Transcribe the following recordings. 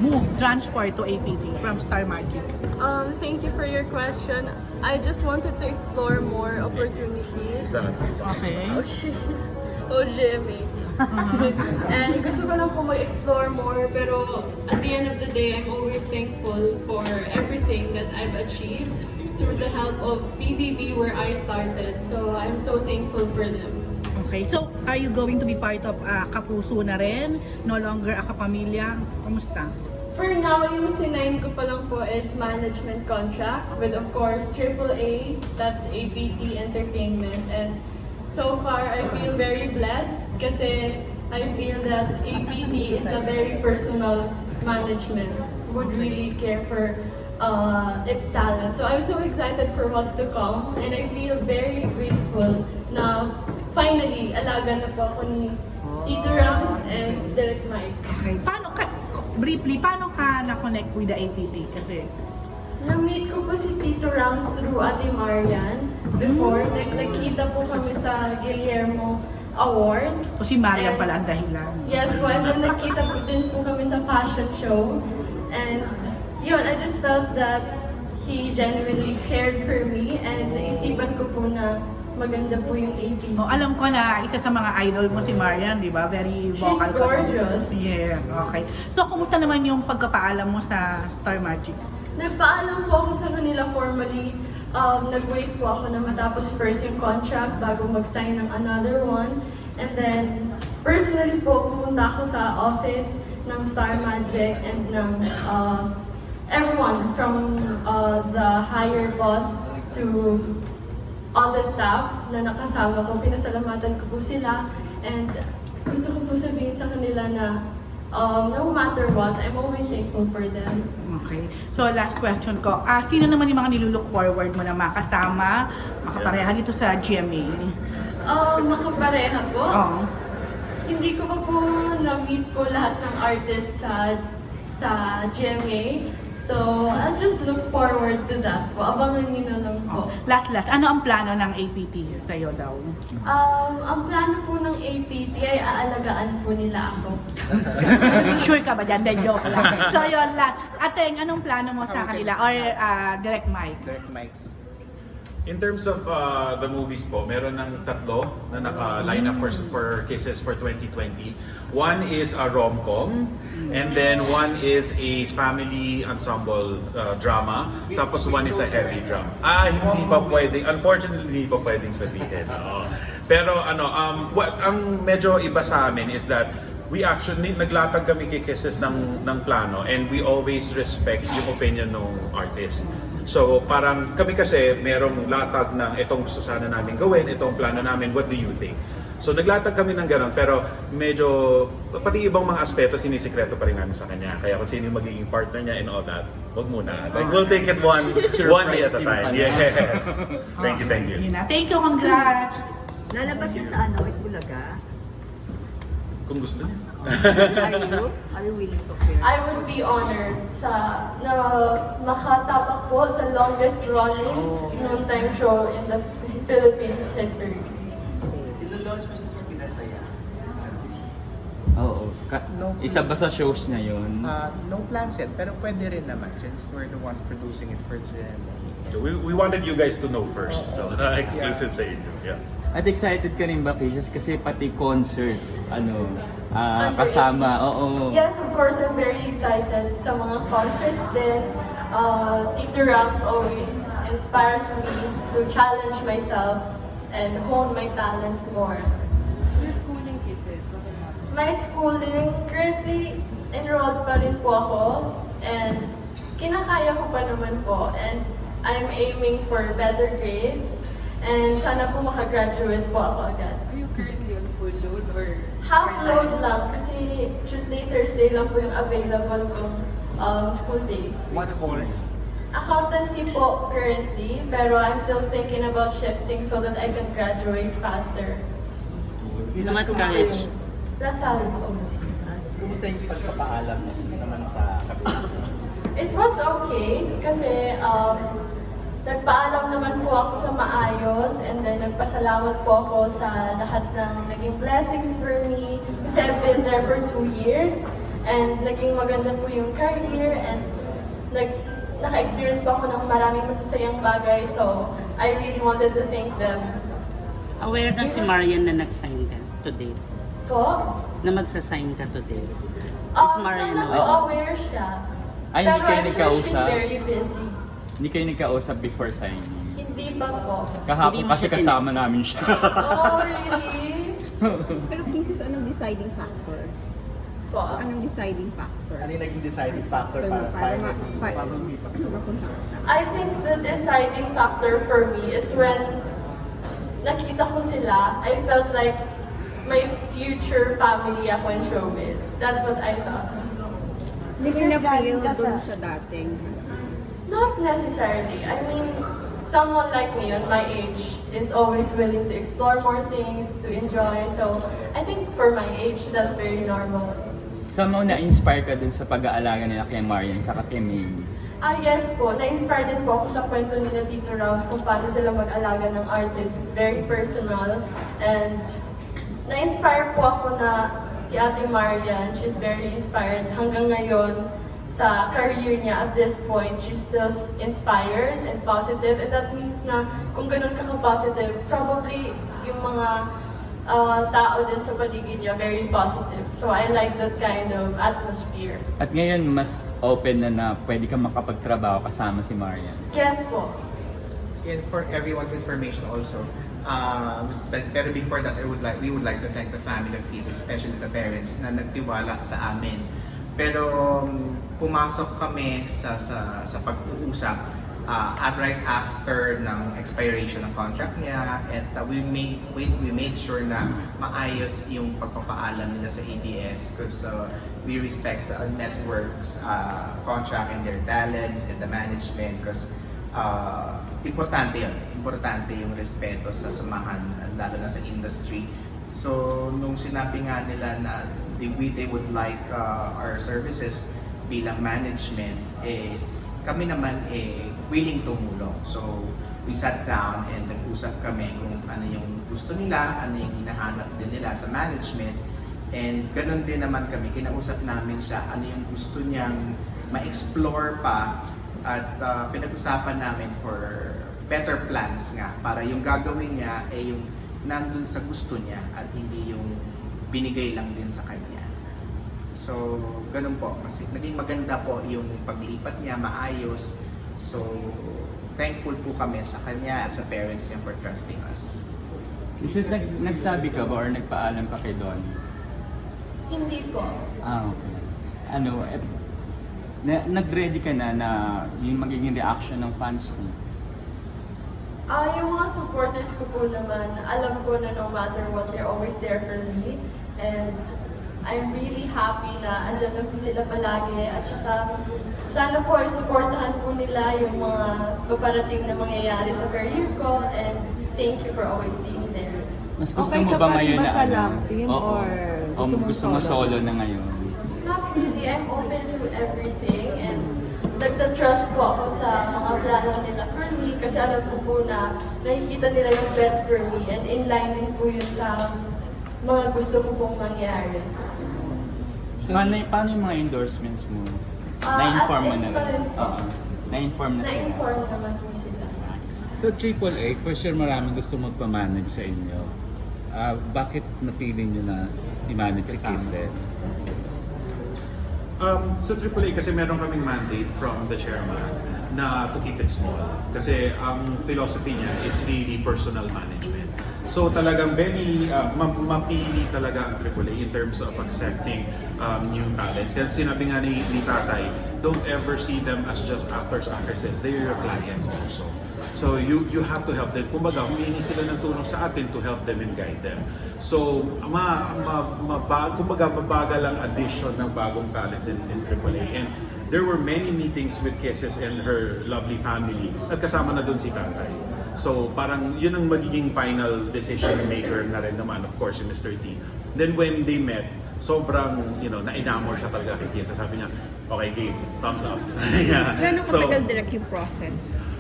move, transfer to APT from Star Magic? Thank you for your question. I just wanted to explore more opportunities. Okay. Oh, Jimmy. And gusto ko lang po mag-explore more, pero at the end of the day, I'm always thankful for everything that I've achieved through the help of PDB where I started. So I'm so thankful for them. Okay, so are you going to be part of Kapuso na rin? No longer a kapamilya? Kamusta? For now, yung sinign ko pa lang po is management contract with, of course, AAA, that's APT Entertainment. And so far, I feel very blessed kasi I feel that APT is a very personal management, would really care for its talent. So I'm so excited for what's to come, and I feel very grateful na finally, alaga na po ako ni Tito Rams and Direct Mike. Okay, briefly, paano ka na-connect with the APT? Kasi Na-meet ko po si Tito Rams through Ate Marian before. Nagkita po kami sa Guillermo Awards. o si Marian And- pala ang dahilan. Yes po, and then nagkita po din po kami sa fashion show. And yun, I just felt that he genuinely cared for me and naisipan ko po na maganda po yung APT. Oh, alam ko na isa sa mga idol mo si Marian, di ba? Very vocal. She's gorgeous. Yeah, okay. So, kumusta naman yung pagkapaalam mo sa Star Magic? Nagpaalam po ako sa kanila formally. Nag-wait po ako na matapos first yung contract bago mag-sign ng another one. And then, personally po, pumunta ako sa office ng Star Magic and ng everyone from the higher boss to all the staff na nakasama ko. Pinasalamatan ko po sila and gusto ko po sabihin sa kanila na no matter what, I'm always thankful for them. Okay. So, last question ko. Sino naman yung mga nilulook forward mo na makasama, makapareha dito sa GMA? Makapareha po. Oo. Hindi ko pa po na-meet po lahat ng artists sa GMA. So, I'll just look forward to that po. Abangan niyo na lang po. Last. Ano ang plano ng APT sa'yo daw? Ang plano po ng APT ay aalagaan po nila ako. Sure ka ba dyan? Then joke lang. So, yun last. Ateng, anong plano mo sa kanila? Or Direct Mike? Direct mics. In terms of the movies po, meron ng tatlo na naka-line up for cases for 2020. One is a rom-com, and then one is a family ensemble drama, tapos one is a heavy drama. Hindi pa pwedeng, unfortunately, hindi pa pwedeng sabihin. Pero ang medyo iba sa amin is that we actually, naglatag kami kay Kisses ng plano, and we always respect yung opinion ng artist. So parang kami kasi merong latag ng itong gusto sana namin gawin, itong plano namin, what do you think? So naglatag kami ng gano'n, pero medyo pati ibang mga aspeto sinisikreto pa rin namin sa kanya. Kaya kung sino yung magiging partner niya and all that, wag muna. Like we'll take it one day at a time. Yes. Thank you. Yun na. Thank you, congrats! Lalabas siya sa Eat Bulaga? Kung gusto niya. Are you willing to appear? I would be honored na makatapak po sa longest running noontime show in the Philippine history. Ilo-launch mo siya sa Pinasaya. Oo. Isa ba sa shows niya yun? No plans yet, pero pwede rin naman since we're the ones producing it for GMA. So we wanted you guys to know first. So exclusive sa inyo. Yeah. At excited ka rin ba, Kisses? Kasi pati concerts, kasama. Oo. Yes, of course, I'm very excited sa mga concerts din. Tito Rams always inspires me to challenge myself and hone my talents more. Your schooling Kisses, what about? My schooling, currently enrolled pa rin po ako and kinakaya ko pa naman po and I'm aiming for better grades and sana po makagraduate po ako agad. Are you currently on full load or Half load lang kasi Tuesday, Thursday lang po yung available kong school days. What course? Accountancy po currently, pero I'm still thinking about shifting so that I can graduate faster. What college? Lasal po. Kumusta yung pagpapaalam naman sa kabila? It was okay kasi nagpaalam naman po ako sa maayos and then nagpasalamat po ako sa lahat ng naging blessings for me kasi I've been there for 2 years And naging maganda po yung career and naka-experience pa ako ng maraming masasayang bagay. So, I really wanted to thank them. Aware na si Marian na nag-sign ka today? Po? Na magsasign ka today? Is Marian Sana po aware? aware siya. Ay, hindi Pero kayo I'm sure nagkausap? she's very busy. Hindi kayo nagkausap before signing. Hindi pa po. Kahapon Hindi mo kasi siya kasama tinext. namin siya. Oh, really? Pero Kisses, anong deciding factor? Po. Anong deciding factor? Ano yung naging deciding factor para finally? mapunta ka sa... I think the deciding factor for me is when nakita ko sila, I felt like my future family ako in showbiz. That's what I thought. Hindi na-feel dun sa dating. Not necessarily. I mean, someone like me on my age is always willing to explore more things, to enjoy. So, I think for my age, that's very normal. Somehow na-inspire ka dun sa pag-aalaga nila kay Marian sa kay Maine. Yes po. Na-inspire din po ako sa kwento nila Tito Ralph kung paano sila mag-alaga ng artist. It's very personal. And na-inspire po ako na si Ate Marian, she's very inspired hanggang ngayon sa career niya. At this point, she's still inspired and positive. And that means na kung ganun ka-positive, probably yung mga tao din sa paligid niya, very positive. So I like that kind of atmosphere. At ngayon, mas open na pwede kang makapagtrabaho kasama si Marian. Yes po. And for everyone's information also, pero before that, we would like to thank the family of Kisses, especially the parents na nagtiwala sa amin. Pero pumasok kami sa pag-uusap right after ng expiration ng contract niya, and we made sure na maayos yung pagpapaalam nila sa ABS because we respect the network's contract and their talents and the management because importante yung respeto sa samahan lalo na sa industry. So nung sinabi nga nila na they would like our services bilang management, is kami naman willing tumulong. So we sat down and nag-usap kami kung ano yung gusto nila, ano yung hinahanap din nila sa management, and ganun din naman kami, kinausap namin siya ano yung gusto niyang ma-explore pa, at pinag-usapan namin for better plans nga para yung gagawin niya ay yung nandun sa gusto niya at hindi yung binigay lang din sa kanya. So, ganun po. Kasi naging maganda po yung paglipat niya, maayos. So, thankful po kami sa kanya at sa parents niya for trusting us. Is nagsabi ka ba or nagpaalam ka kay Don? Hindi po. Okay. Nag-ready ka na yung magiging reaction ng fans mo? Yung mga supporters ko po naman, alam ko na no matter what, they're always there for me. And I'm really happy na andyan lang po sila palagi. At saka, sana po ay supportahan po nila yung mga paparating na mangyayari sa career ko. And thank you for always being there. Mas gusto Okay mo ka ba pa rin ngayon ba na sa love team or gusto mo solo na ngayon? Not really. I'm open to everything. And nagta-trust po ako sa mga plano nila for me. Kasi alam ko po na nakikita nila yung best for me. And in line din po yun sa mga gusto ko pong mangyari. Paano yung mga endorsements mo? Na-inform mo na lang? Na-inform na sila? Na-inform naman po sila. So AAA, for sure maraming gusto magpamanage sa inyo. Bakit napili nyo na i-manage si Kasama. Kisses? Sa AAA kasi meron kaming mandate from the chairman na to keep it small. Kasi ang philosophy niya is really personal management. So talagang very mapili talaga ang AAA in terms of accepting new talents. Yan sinabi nga ni Tatay, don't ever see them as just actors, actresses. They are your clients also. So you have to help them. Kumbaga, humingi sila ng tulong sa atin to help them and guide them. So kumbaga mabagal ang addition ng bagong talents in AAA. And there were many meetings with Kisses and her lovely family at kasama na doon si Tatay. So parang yun ang magiging final decision maker na rin naman, of course, si Mr. T. Then when they met, sobrang, na-enamor siya talaga kay Kisses. Sabi niya, okay, game, thumbs up. Yeah. Gano'ng So, katagal direct yung process?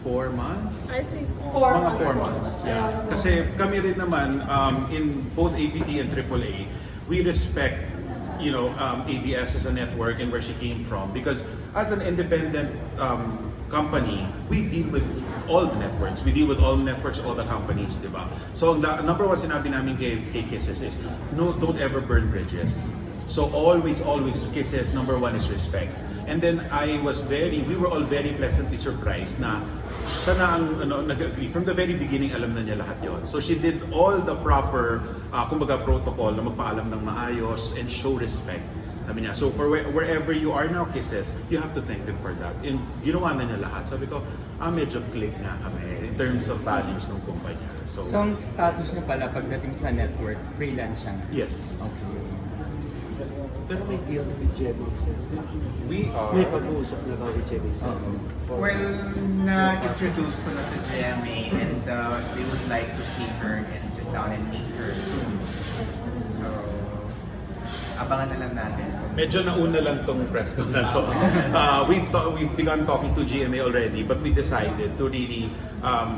4 months? I think Mga 4 months, yeah. Kasi kami rin naman, in both ABT and AAA, we respect ABS as a network and where she came from. Because as an independent company, we deal with all the networks. We deal with all the networks, all the companies, di ba? So the number one sinabi namin kay Kisses is, no, don't ever burn bridges. So always, Kisses, number one is respect. And then we were all very pleasantly surprised na siya na ang nag-agree. From the very beginning, alam na niya lahat yon. So she did all the proper, kumbaga protocol na magpaalam ng maayos and show respect. Sabi niya, so for wherever you are now, Kisses, you have to thank them for that. And ginawa na niya lahat. Sabi ko, medyo click nga kami in terms of values ng kumpanya. So ang status niya pala pagdating sa network, freelance siya. yes. Okay. Pero may deal with Jemmy sir. We are... May pag-uusap na ba with Jemmy sir? Well, na-introduce ko na sa GMA and they would like to see her and sit down and meet her soon. So, abangan na lang natin. Medyo nauna lang tong press ko na to. We've begun talking to GMA already, but we decided to really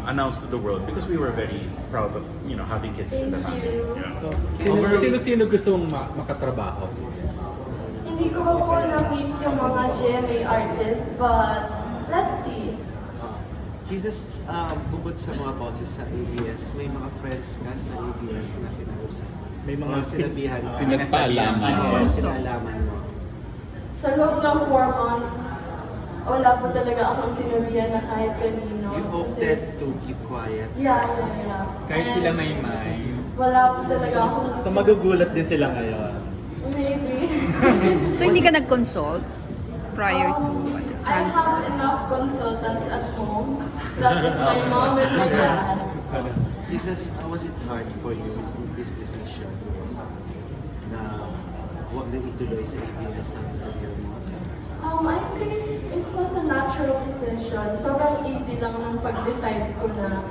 announce to the world because we were very proud of having Kisses in the family. Yeah. So, sino gusto mong makatrabaho? Hindi ko pa po na-meet yung mga GMA artists, but let's see. Kisses, bukod sa mga bosses sa ABS, may mga friends ka sa ABS na kinausap. May mga sinabihan ka. pinagpaalaman. Pinalaman mo. Sa loob ng 4 months, wala po talaga akong sinabihan na kahit kanino. You opted to keep quiet. Yeah. Kahit And sila may wala po talaga akong... So magugulat din sila ngayon. Maybe. So hindi ka nag-consult prior to I transfer? have enough consultants at home. That is my mom and my dad. Kisses, was it hard for you this decision na huwag na ituloy sa ABS ang career mo? I think it was a natural decision. Sobrang easy lang nung pag-decide ko na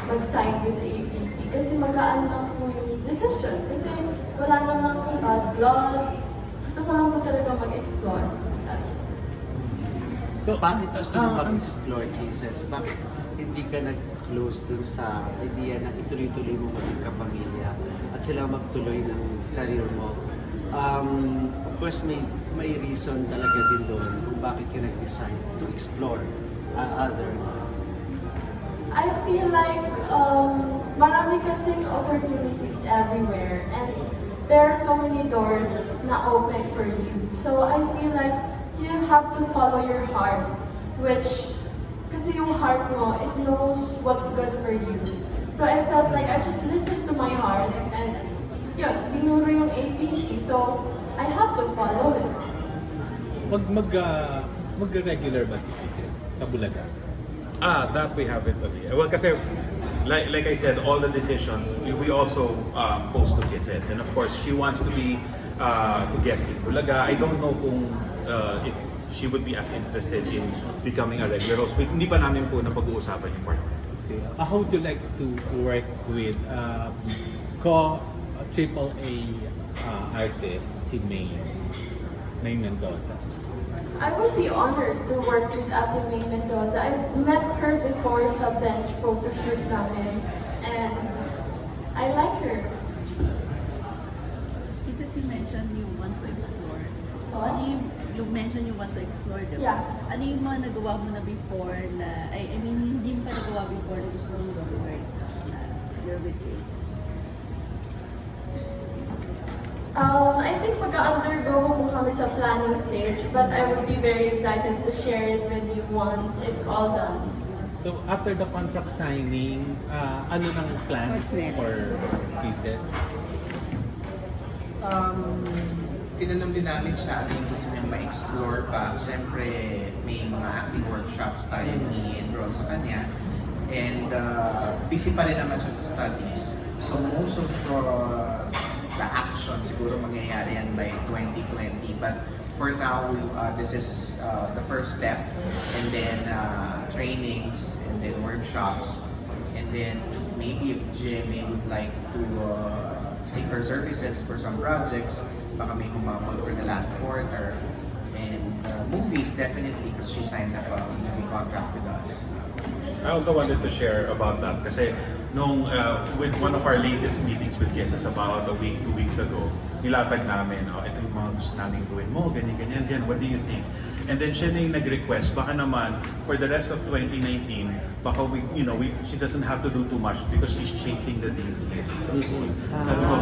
mag-sign with ABT. Kasi magaan lang po yung decision. Kasi wala namang bad blood. Gusto ko lang po talaga mag-explore. That's it. So, bakit gusto mo mag-explore Kisses? Bakit hindi ka nag-close dun sa idea na ituloy-tuloy mo maging kapamilya at sila magtuloy ng career mo? Of course, may reason talaga din doon kung bakit ka nag-decide to explore other. I feel like marami kasing opportunities everywhere and there are so many doors na open for you. So I feel like you have to follow your heart, which kasi yung heart mo, it knows what's good for you. So I felt like I just listened to my heart and yun, tinuro yung APT. So I have to follow it. Mag-regular ba si Kisses sa Bulaga? That we haven't already. Well, kasi like I said, all the decisions we also post to Kisses, and of course she wants to be to guest in Bulaga. I don't know kung if she would be as interested in becoming a regular host. Hindi pa namin po napag-uusapan yung part. Okay. How would you like to work with AAA artist si Maine Mendoza? I would be honored to work with Ate Maine Mendoza. I met her before sa bench photo shoot namin and I like her. Kasi you mentioned you want to explore. So you mentioned you want to explore, diba? Yeah. Ano yung mga nagawa mo na before na, I mean, hindi mo pa nagawa before na gusto mong gawin na you're with you? I think mag-undergo po kami sa planning stage, but I would be very excited to share it with you once it's all done. So after the contract signing, ano nang plans What's next? for Kisses? Tinanong din namin siya ano yung gusto niyang ma-explore pa. Siyempre, may mga acting workshops tayo ni-enroll sa kanya. And busy pa rin naman siya sa studies. So most of the action siguro mangyayari yan by 2020. But for now, this is the first step. And then trainings, and then workshops. And then maybe if GMA would like to seek her services for some projects, baka may humabol for the last quarter. And movies, definitely, because she signed up a movie contract with us. I also wanted to share about that kasi nung with one of our latest meetings with Kisses about a week, 2 weeks ago, nilatag namin, ito yung mga gusto namin gawin mo, ganyan, what do you think? And then siya na yung nag-request, baka naman for the rest of 2019, baka she doesn't have to do too much because she's chasing the dean's list sa school. Sabi ko,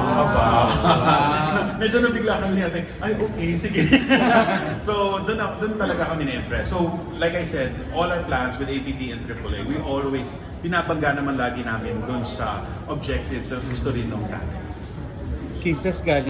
medyo nabigla kami niya, ay okay, sige. So doon talaga kami na-impress. So like I said, all our plans with APT and AAA, we always, pinapangga naman lagi namin doon sa objectives at gusto rin ng dati. Kisses galing